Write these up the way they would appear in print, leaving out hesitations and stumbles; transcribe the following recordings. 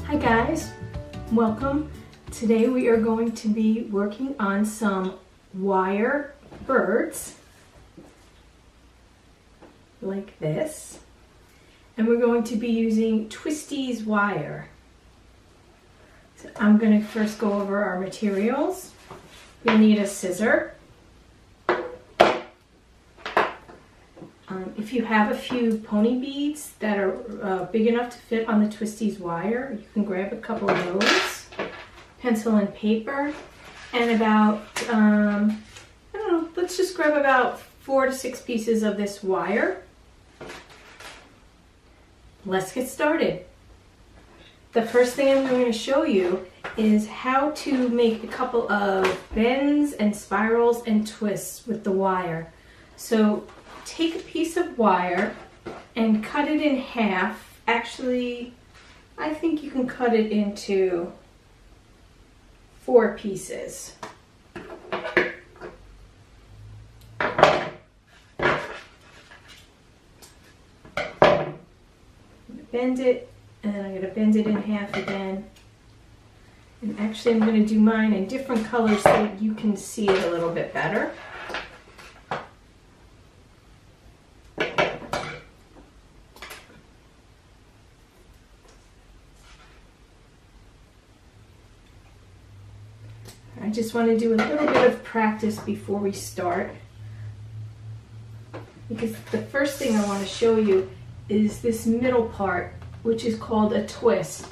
Hi guys, welcome. Today we are going to be working on some wire birds like this, and we're going to be using Twisteez wire. So I'm going to first go over our materials. You'll need a scissor. If you have a few pony beads that are big enough to fit on the Twisteez wire, you can grab a couple of those, pencil and paper, and about, I don't know, let's just grab about 4 to 6 pieces of this wire. Let's get started. The first thing I'm going to show you is how to make a couple of bends and spirals and twists with the wire. So take a piece of wire and cut it in half. Actually, I think you can cut it into 4 pieces. Bend it, and then I'm going to bend it in half again. And actually I'm going to do mine in different colors so that you can see it a little bit better. I just want to do a little bit of practice before we start, because the first thing I want to show you is this middle part, which is called a twist,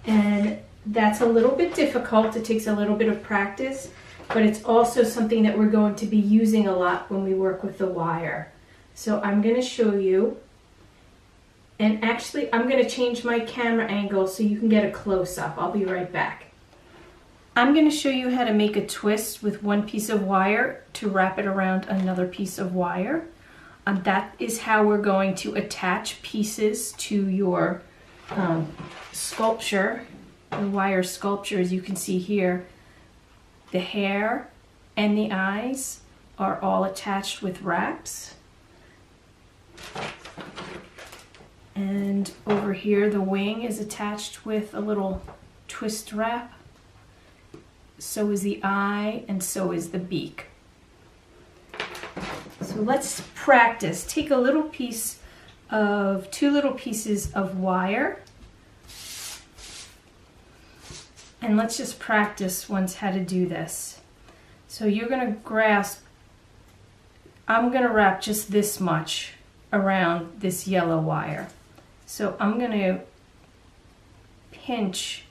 and that's a little bit difficult. It takes a little bit of practice, but it's also something that we're going to be using a lot when we work with the wire. So I'm going to show you, and actually I'm going to change my camera angle so you can get a close-up. I'll be right back. I'm going to show you how to make a twist with one piece of wire to wrap it around another piece of wire. That is how we're going to attach pieces to your sculpture, the wire sculpture. As you can see here, the hair and the eyes are all attached with wraps. And over here the wing is attached with a little twist wrap. So is the eye, and so is the beak. So let's practice. Take a little piece of, 2 little pieces of wire, and let's just practice once how to do this. So you're going to grasp, I'm going to wrap just this much around this yellow wire. So I'm going to pinch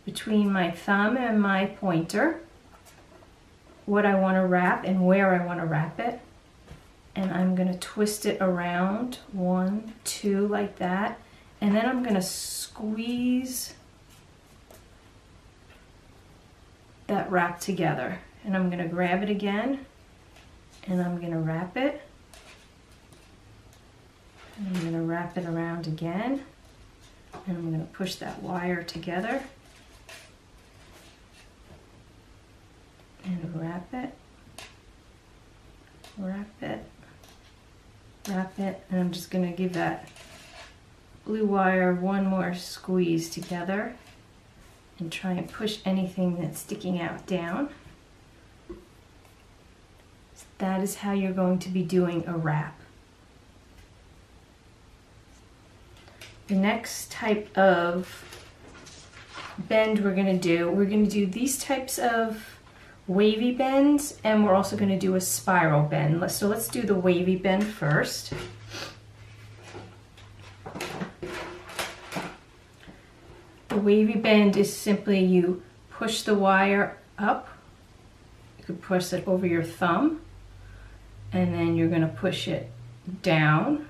between my thumb and my pointer what I want to wrap and where I want to wrap it, and I'm going to twist it around 1, 2 like that, and then I'm going to squeeze that wrap together, and I'm going to grab it again and I'm going to wrap it, and I'm going to wrap it around again, and I'm going to push that wire together and wrap it, wrap it, wrap it, and I'm just going to give that blue wire one more squeeze together and try and push anything that's sticking out down. So that is how you're going to be doing a wrap. The next type of bend we're going to do these types of wavy bends, and we're also going to do a spiral bend. So let's do the wavy bend first. The wavy bend is simply you push the wire up, you could push it over your thumb, and then you're going to push it down.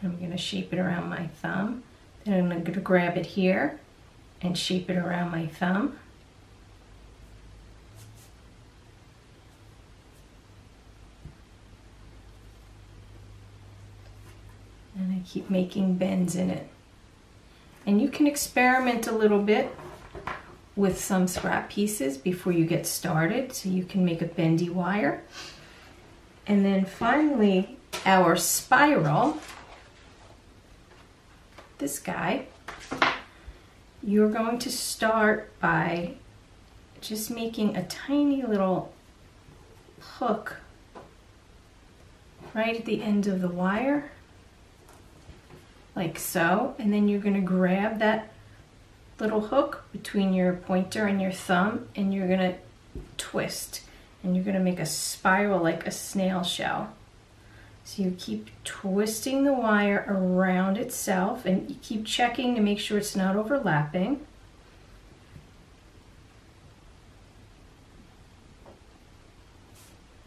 I'm going to shape it around my thumb, then I'm going to grab it here and shape it around my thumb. And I keep making bends in it. And you can experiment a little bit with some scrap pieces before you get started, so you can make a bendy wire. And then finally, our spiral this guy, you're going to start by just making a tiny little hook right at the end of the wire, like so, and then you're going to grab that little hook between your pointer and your thumb, and you're going to twist, and you're going to make a spiral like a snail shell. So you keep twisting the wire around itself, and you keep checking to make sure it's not overlapping.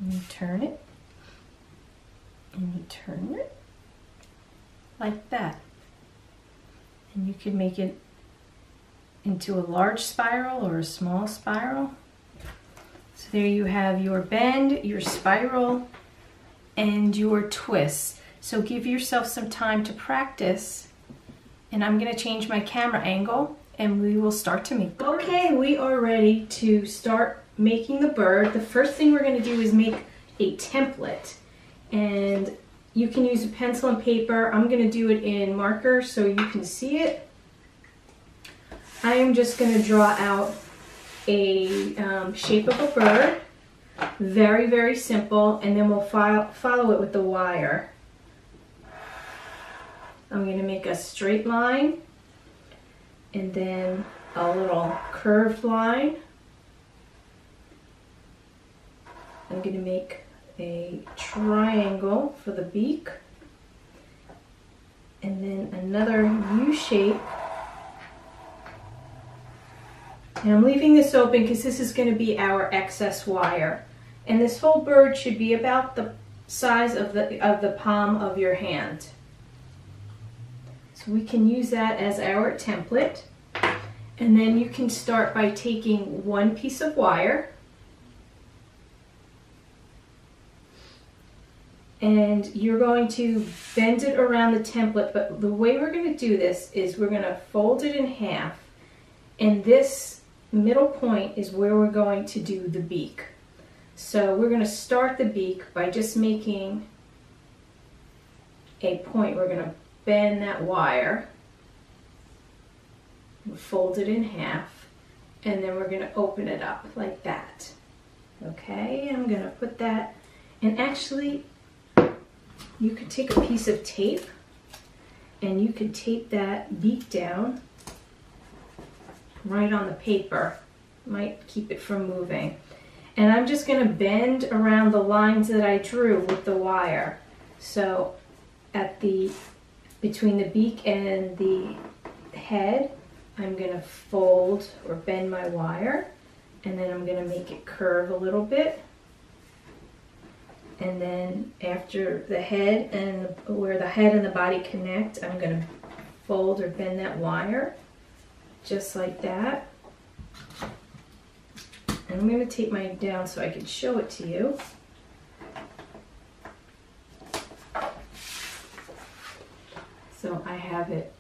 And you turn it, and you turn it like that. And you can make it into a large spiral or a small spiral. So there you have your bend, your spiral, and your twist. So give yourself some time to practice, and I'm going to change my camera angle and we will start to make. Okay, we are ready to start making the bird. The first thing we're going to do is make a template, and you can use a pencil and paper. I'm going to do it in marker so you can see it. I am just going to draw out a shape of a bird. Very, very simple, and then we'll follow it with the wire. I'm going to make a straight line, and then a little curved line. I'm going to make a triangle for the beak, and then another U shape. And I'm leaving this open because this is going to be our excess wire. And this whole bird should be about the size of the palm of your hand. So we can use that as our template. And then you can start by taking one piece of wire and you're going to bend it around the template, but the way we're going to do this is we're going to fold it in half, and this middle point is where we're going to do the beak. So we're going to start the beak by just making a point. We're going to bend that wire, fold it in half, and then we're going to open it up like that. Okay, I'm going to put that, and actually you could take a piece of tape and you could tape that beak down right on the paper. Might keep it from moving. And I'm just going to bend around the lines that I drew with the wire. So at between the beak and the head, I'm going to fold or bend my wire, and then I'm going to make it curve a little bit. And then after the head and where the head and the body connect, I'm going to fold or bend that wire just like that. And I'm going to tape mine down so I can show it to you. So I have it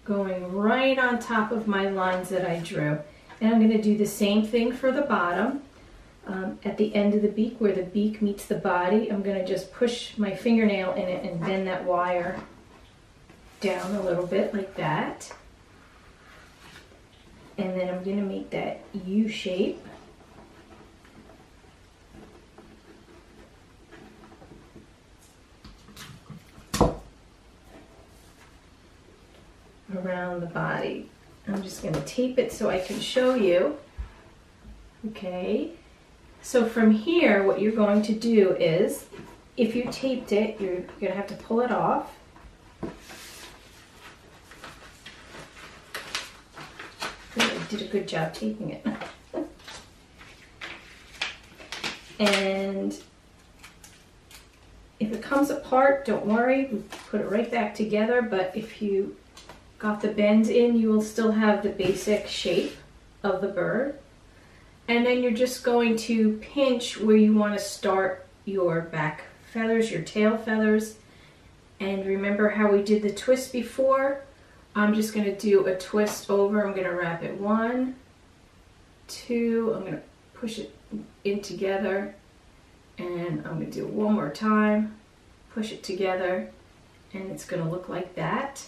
going right on top of my lines that I drew. And I'm going to do the same thing for the bottom. At the end of the beak, where the beak meets the body, I'm going to just push my fingernail in it and bend that wire down a little bit like that. And then I'm going to make that U shape. Around the body. I'm just going to tape it so I can show you. Okay. So from here, what you're going to do is, if you taped it, you're going to have to pull it off. I did a good job taping it. And if it comes apart, don't worry, we put it right back together, but if you got the bends in, you will still have the basic shape of the bird. And then you're just going to pinch where you want to start your back feathers, your tail feathers. And remember how we did the twist before? I'm just going to do a twist over. I'm going to wrap it 1, 2. I'm going to push it in together. And I'm going to do it one more time. Push it together. And it's going to look like that.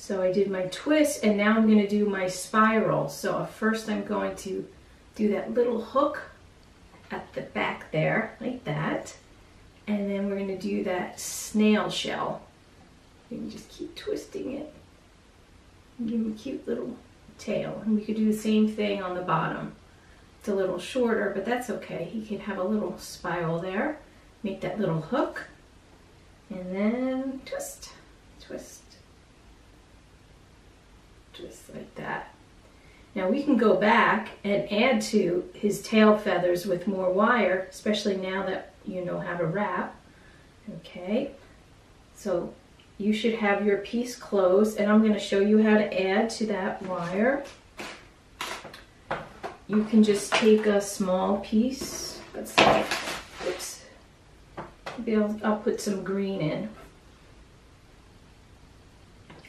So I did my twist, and now I'm going to do my spiral. So first I'm going to do that little hook at the back there, like that. And then we're going to do that snail shell. You can just keep twisting it. And give him a cute little tail. And we could do the same thing on the bottom. It's a little shorter, but that's okay. He can have a little spiral there. Make that little hook. And then twist, twist, twist like that. Now we can go back and add to his tail feathers with more wire, especially now that you know how to wrap. Okay, so you should have your piece closed, and I'm going to show you how to add to that wire. You can just take a small piece. Let's see. Oops. Maybe I'll put some green in.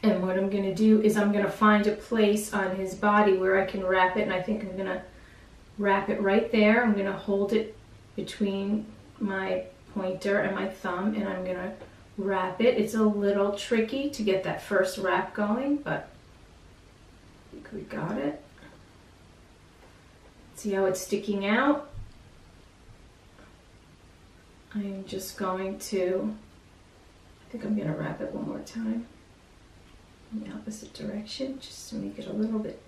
And what I'm going to do is I'm going to find a place on his body where I can wrap it, and I think I'm going to wrap it right there. I'm going to hold it between my pointer and my thumb, and I'm going to wrap it. It's a little tricky to get that first wrap going, but I think we got it. See how it's sticking out? I'm just going to, I think I'm going to wrap it one more time in the opposite direction, just to make it a little bit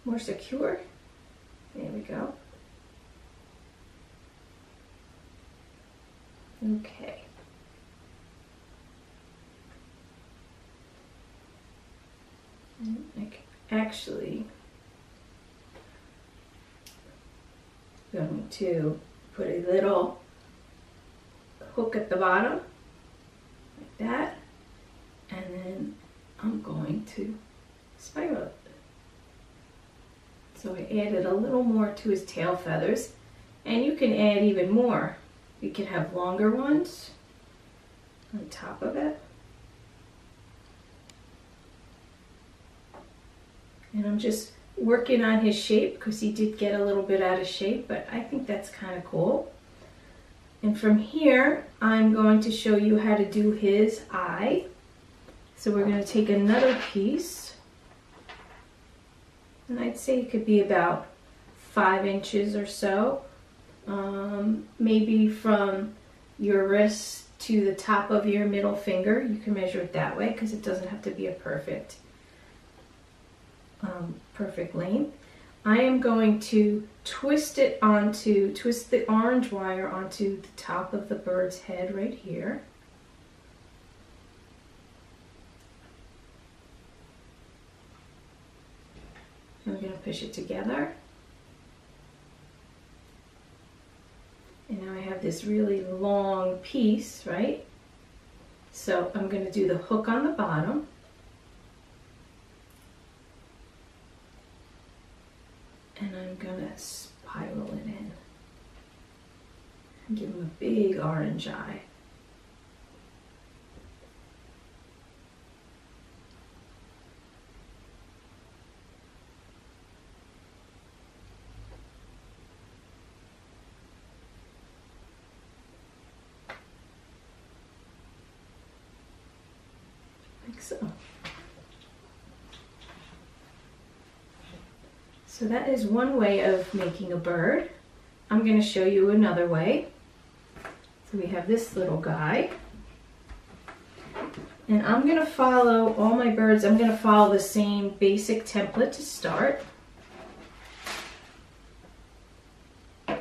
more secure. There we go. Okay. Actually, going to put a little hook at the bottom, like that, and then I'm going to spiral it. So I added a little more to his tail feathers, and you can add even more. You can have longer ones on top of it. And I'm just working on his shape because he did get a little bit out of shape, but I think that's kind of cool. And from here, I'm going to show you how to do his eye. So we're going to take another piece, and I'd say it could be about 5 inches or so. Maybe from your wrist to the top of your middle finger. You can measure it that way because it doesn't have to be a perfect length. I am going to twist the orange wire onto the top of the bird's head right here. And we're going to push it together. And now I have this really long piece, right? So I'm going to do the hook on the bottom. And I'm going to spiral it in. And give him a big orange eye. Like so. So that is one way of making a bird. I'm going to show you another way. So we have this little guy. And I'm going to follow all my birds. I'm going to follow the same basic template to start. I'm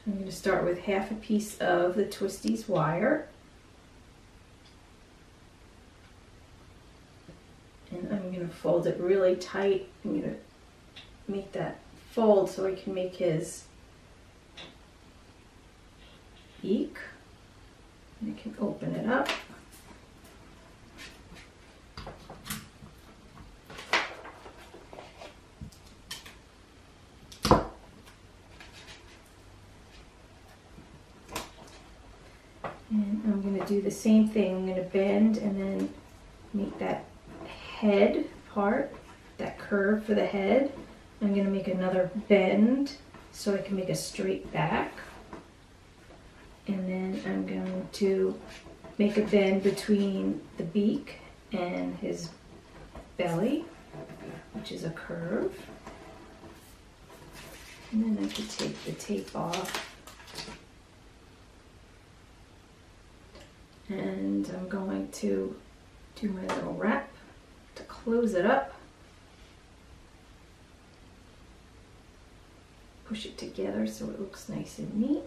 going to start with half a piece of the Twisteez wire. And I'm going to fold it really tight. I'm going to make that fold so I can make his beak. And I can open it up. And I'm going to do the same thing. I'm going to bend and then make that head part, that curve for the head. I'm going to make another bend so I can make a straight back. And then I'm going to make a bend between the beak and his belly, which is a curve. And then I could take the tape off. And I'm going to do my little wrap to close it up. Push it together so it looks nice and neat.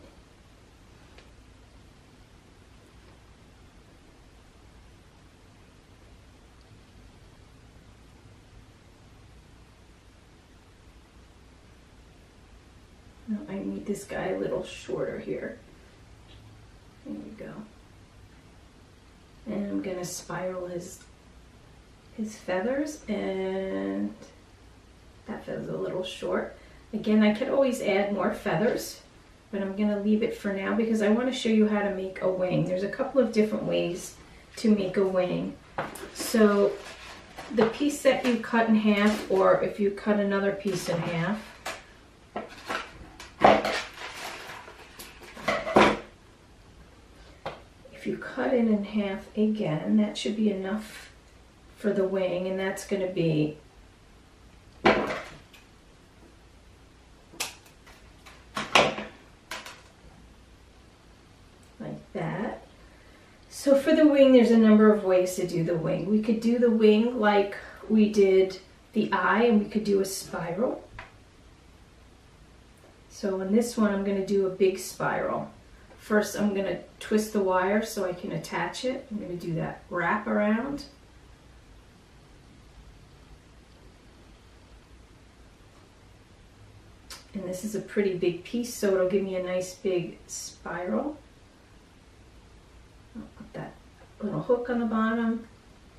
Now I need this guy a little shorter here. There we go. And I'm going to spiral his feathers, and that feather's a little short. Again, I could always add more feathers, but I'm going to leave it for now because I want to show you how to make a wing. There's a couple of different ways to make a wing. So the piece that you cut in half, or if you cut another piece in half, if you cut it in half again, that should be enough for the wing, and that's going to be like that. So for the wing, there's a number of ways to do the wing. We could do the wing like we did the eye, and we could do a spiral. So in this one, I'm going to do a big spiral. First, I'm going to twist the wire so I can attach it. I'm going to do that wrap around. And this is a pretty big piece, so it'll give me a nice big spiral. I'll put that little hook on the bottom,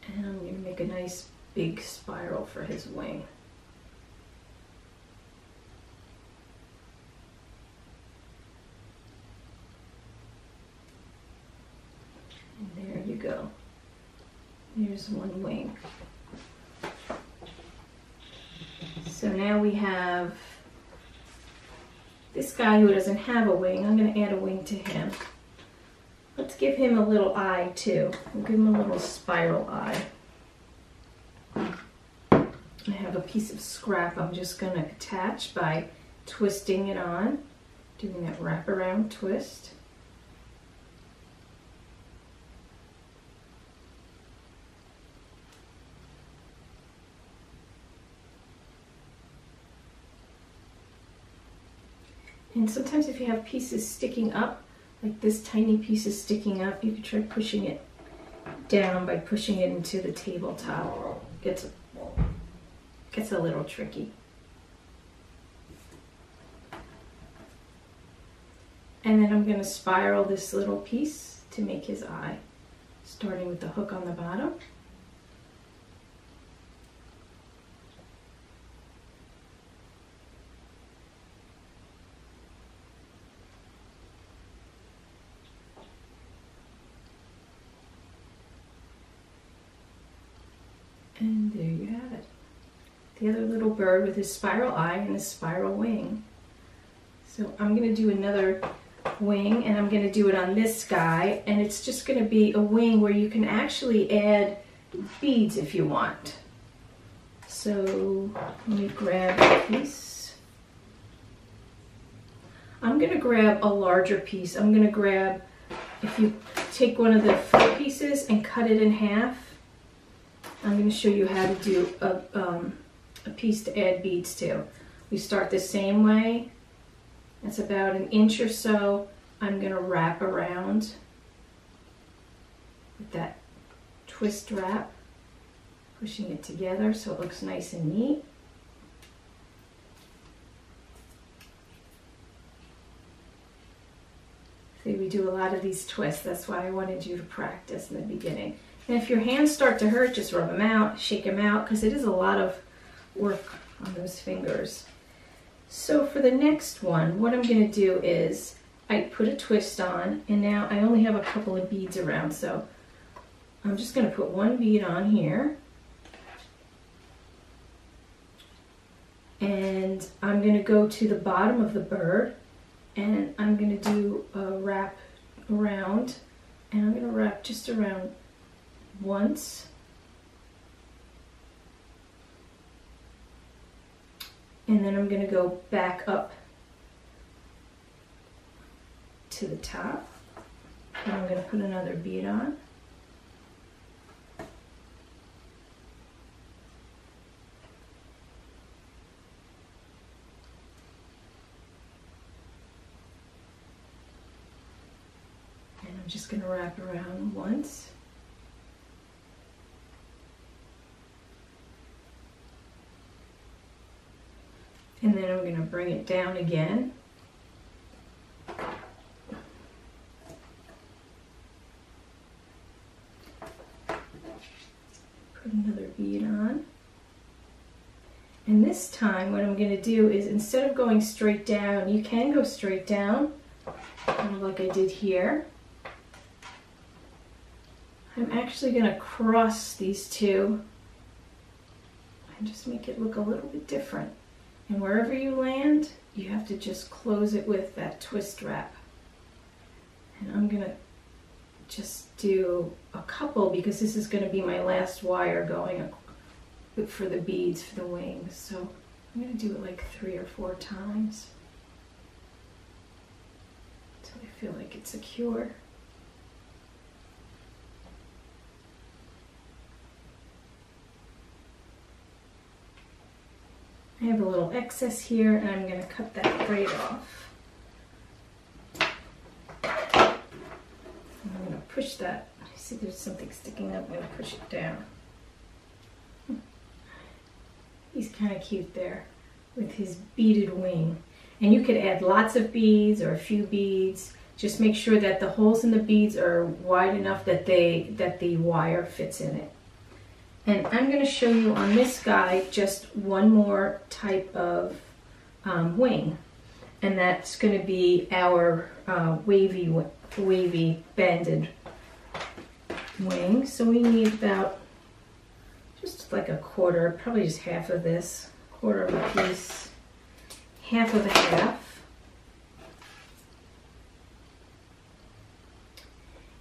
and I'm going to make a nice big spiral for his wing. And there you go. There's one wing. So now we have this guy who doesn't have a wing. I'm going to add a wing to him. Let's give him a little eye too. We'll give him a little spiral eye. I have a piece of scrap I'm just going to attach by twisting it on, doing that wraparound twist. And sometimes if you have pieces sticking up, like this tiny piece is sticking up, you could try pushing it down by pushing it into the tabletop. Gets a little tricky. And then I'm going to spiral this little piece to make his eye, starting with the hook on the bottom. And there you have it. The other little bird with his spiral eye and his spiral wing. So I'm going to do another wing, and I'm going to do it on this guy, and it's just going to be a wing where you can actually add beads if you want. So let me grab a piece. I'm going to grab a larger piece. I'm going to grab, if you take one of the foot pieces and cut it in half, I'm going to show you how to do a piece to add beads to. We start the same way. It's about an inch or so. I'm going to wrap around with that twist wrap, pushing it together so it looks nice and neat. See, we do a lot of these twists. That's why I wanted you to practice in the beginning. And if your hands start to hurt, just rub them out, shake them out, because it is a lot of work on those fingers. So for the next one, what I'm going to do is I put a twist on, and now I only have a couple of beads around, so I'm just going to put one bead on here. And I'm going to go to the bottom of the bird, and I'm going to do a wrap around, and I'm going to wrap just around once. And then I'm going to go back up to the top. And I'm going to put another bead on. And I'm just going to wrap around once. And then I'm going to bring it down again. Put another bead on. And this time what I'm going to do is, instead of going straight down, you can go straight down, kind of like I did here. I'm actually going to cross these two and just make it look a little bit different. And wherever you land, you have to just close it with that twist wrap. And I'm going to just do a couple, because this is going to be my last wire going for the beads for the wings. So I'm going to do it like 3 or 4 times until I feel like it's secure. I have a little excess here, and I'm going to cut that braid off. I'm going to push that. I see there's something sticking up. I'm going to push it down. He's kind of cute there with his beaded wing. And you could add lots of beads or a few beads. Just make sure that the holes in the beads are wide enough that the wire fits in it. And I'm going to show you on this guy just one more type of wing, and that's going to be our wavy banded wing. So we need about just like a quarter, probably just half of this, quarter of a piece, half of a half.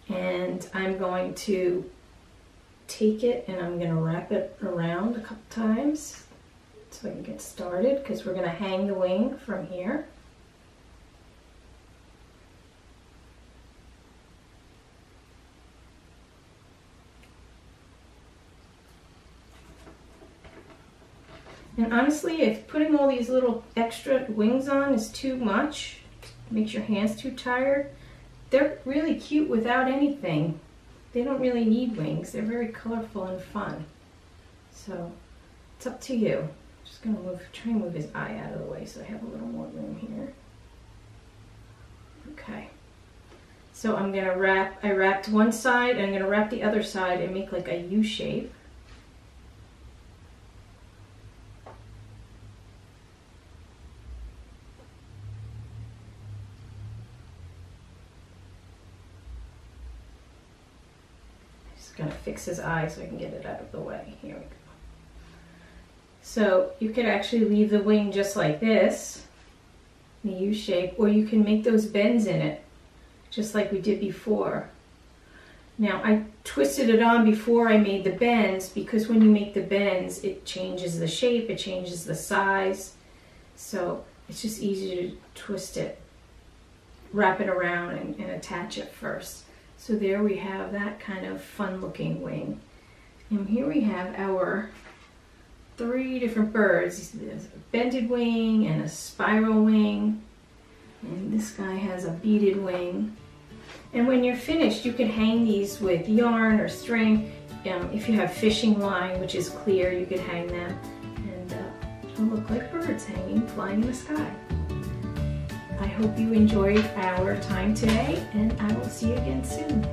And I'm going to take it and I'm going to wrap it around a couple times so I can get started, because we're going to hang the wing from here. And honestly, if putting all these little extra wings on is too much, makes your hands too tired, they're really cute without anything. They don't really need wings. They're very colorful and fun. So it's up to you. I'm just going to try and move his eye out of the way so I have a little more room here. Okay. So I'm going to wrap, I wrapped one side, and I'm going to wrap the other side and make like a U shape. Going to fix his eye so I can get it out of the way. Here we go. So you could actually leave the wing just like this, the U shape, or you can make those bends in it, just like we did before. Now I twisted it on before I made the bends, because when you make the bends, it changes the shape, it changes the size. So it's just easier to twist it, wrap it around, and attach it first. So there we have that kind of fun looking wing. And here we have our 3 different birds. There's a bended wing and a spiral wing. And this guy has a beaded wing. And when you're finished, you can hang these with yarn or string. If you have fishing line, which is clear, you could hang them. And it'll look like birds hanging, flying in the sky. I hope you enjoyed our time today, and I will see you again soon.